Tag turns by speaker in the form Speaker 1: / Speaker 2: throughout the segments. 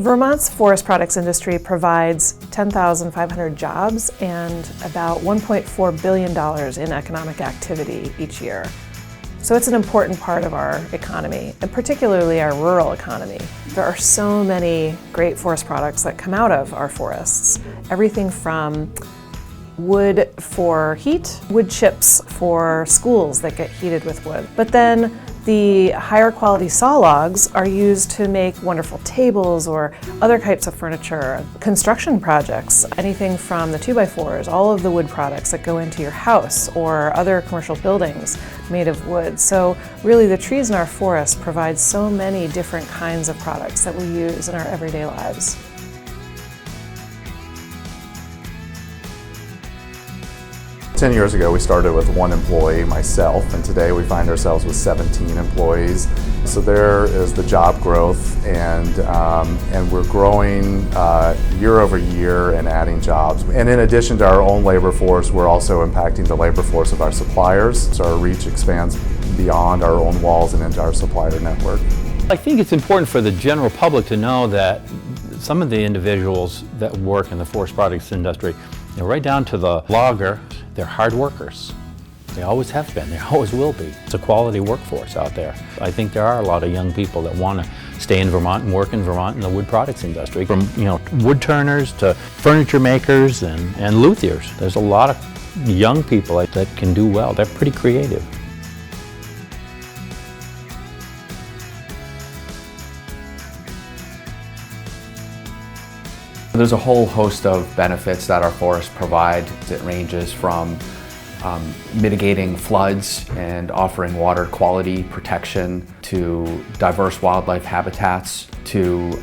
Speaker 1: Vermont's forest products industry provides 10,500 jobs and about $1.4 billion in economic activity each year. So it's an important part of our economy, and particularly our rural economy. There are so many great forest products that come out of our forests. Everything from wood for heat, wood chips for schools that get heated with wood. But then the higher quality saw logs are used to make wonderful tables or other types of furniture. Construction projects, anything from the 2x4s, all of the wood products that go into your house or other commercial buildings made of wood. So really the trees in our forest provide so many different kinds of products that we use in our everyday lives.
Speaker 2: 10 years ago, we started with 1 employee, myself, and today we find ourselves with 17 employees. So there is the job growth, and we're growing year over year and adding jobs. And in addition to our own labor force, we're also impacting the labor force of our suppliers. So our reach expands beyond our own walls and into our supplier network.
Speaker 3: I think it's important for the general public to know that some of the individuals that work in the forest products industry, right down to the logger, they're hard workers. They always have been, they always will be. It's a quality workforce out there. I think there are a lot of young people that want to stay in Vermont and work in Vermont in the wood products industry. From wood turners to furniture makers and luthiers. There's a lot of young people that can do well. They're pretty creative.
Speaker 4: There's a whole host of benefits that our forests provide. It ranges from mitigating floods and offering water quality protection to diverse wildlife habitats to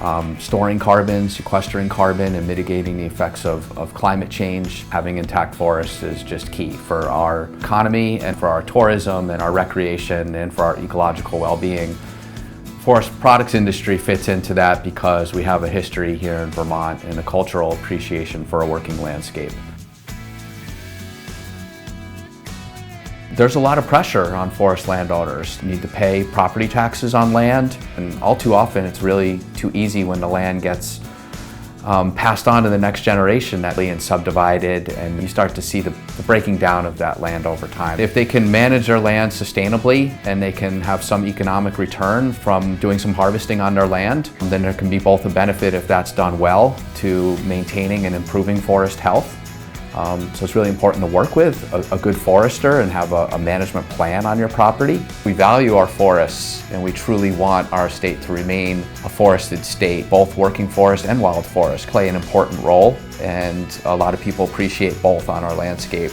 Speaker 4: storing carbon, sequestering carbon, and mitigating the effects of climate change. Having intact forests is just key for our economy and for our tourism and our recreation and for our ecological well-being. Forest products industry fits into that because we have a history here in Vermont and a cultural appreciation for a working landscape. There's a lot of pressure on forest landowners. You need to pay property taxes on land, and all too often it's really too easy when the land gets passed on to the next generation and subdivided, and you start to see the breaking down of that land over time. If they can manage their land sustainably and they can have some economic return from doing some harvesting on their land, then there can be both a benefit, if that's done well, to maintaining and improving forest health. So it's really important to work with a good forester and have a management plan on your property. We value our forests and we truly want our state to remain a forested state. Both working forest and wild forest play an important role, and a lot of people appreciate both on our landscape.